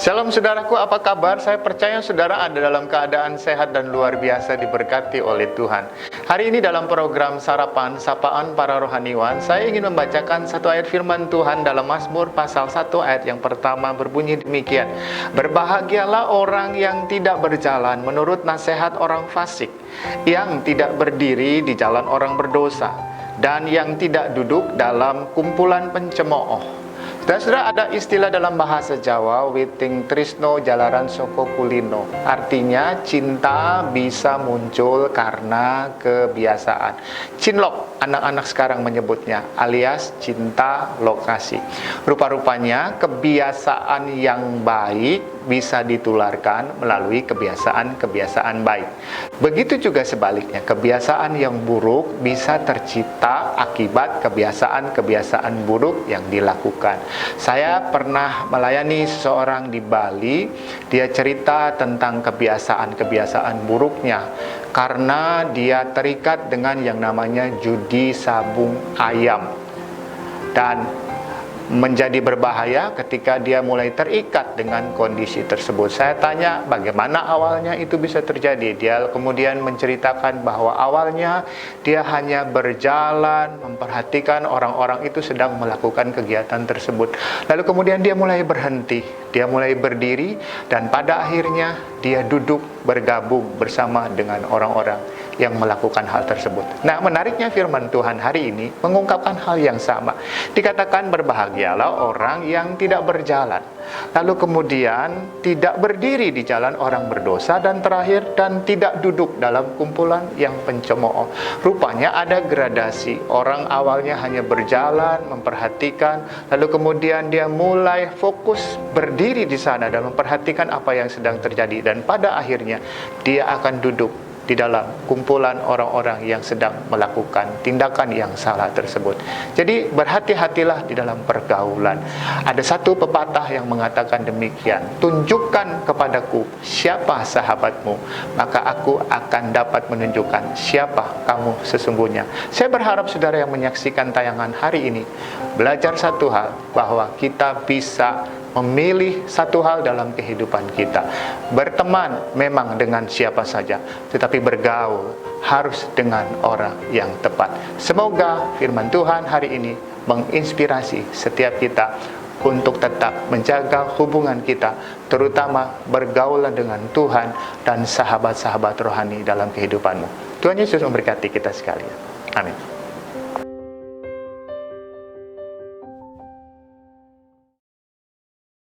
Shalom saudaraku, apa kabar? Saya percaya saudara ada dalam keadaan sehat dan luar biasa diberkati oleh Tuhan. Hari ini dalam program Sarapan Sapaan Para Rohaniwan, saya ingin membacakan satu ayat firman Tuhan dalam Mazmur pasal 1 ayat yang pertama berbunyi demikian. Berbahagialah orang yang tidak berjalan menurut nasihat orang fasik, yang tidak berdiri di jalan orang berdosa, dan yang tidak duduk dalam kumpulan pencemooh. Saudara, ada istilah dalam bahasa Jawa, witing trisno jalaran soko kulino. Artinya cinta bisa muncul karena kebiasaan. Cinlok, anak-anak sekarang menyebutnya, alias cinta lokasi. Rupa-rupanya kebiasaan yang baik bisa ditularkan melalui kebiasaan-kebiasaan baik. Begitu juga sebaliknya, kebiasaan yang buruk bisa tercipta akibat kebiasaan-kebiasaan buruk yang dilakukan. Saya pernah melayani seseorang di Bali. Dia cerita tentang kebiasaan-kebiasaan buruknya karena dia terikat dengan yang namanya judi sabung ayam, dan menjadi berbahaya ketika dia mulai terikat dengan kondisi tersebut. Saya tanya bagaimana awalnya itu bisa terjadi. Dia kemudian menceritakan bahwa awalnya dia hanya berjalan, memperhatikan orang-orang itu sedang melakukan kegiatan tersebut. Lalu kemudian dia mulai berhenti, dia mulai berdiri, dan pada akhirnya dia duduk bergabung bersama dengan orang-orang yang melakukan hal tersebut. Nah, menariknya firman Tuhan hari ini mengungkapkan hal yang sama. Dikatakan berbahagialah orang yang tidak berjalan, lalu kemudian tidak berdiri di jalan orang berdosa, dan terakhir dan tidak duduk dalam kumpulan yang pencemooh. Rupanya ada gradasi. Orang awalnya hanya berjalan, memperhatikan, lalu kemudian dia mulai fokus berdiri di sana dan memperhatikan apa yang sedang terjadi, dan pada akhirnya dia akan duduk di dalam kumpulan orang-orang yang sedang melakukan tindakan yang salah tersebut. Jadi berhati-hatilah di dalam pergaulan. Ada satu pepatah yang mengatakan demikian, tunjukkan kepadaku siapa sahabatmu, maka aku akan dapat menunjukkan siapa kamu sesungguhnya. Saya berharap saudara yang menyaksikan tayangan hari ini belajar satu hal, bahwa kita bisa memilih satu hal dalam kehidupan kita. Berteman memang dengan siapa saja, tetapi bergaul harus dengan orang yang tepat. Semoga firman Tuhan hari ini menginspirasi setiap kita untuk tetap menjaga hubungan kita, terutama bergaulan dengan Tuhan dan sahabat-sahabat rohani dalam kehidupanmu. Tuhan Yesus memberkati kita sekalian. Amin.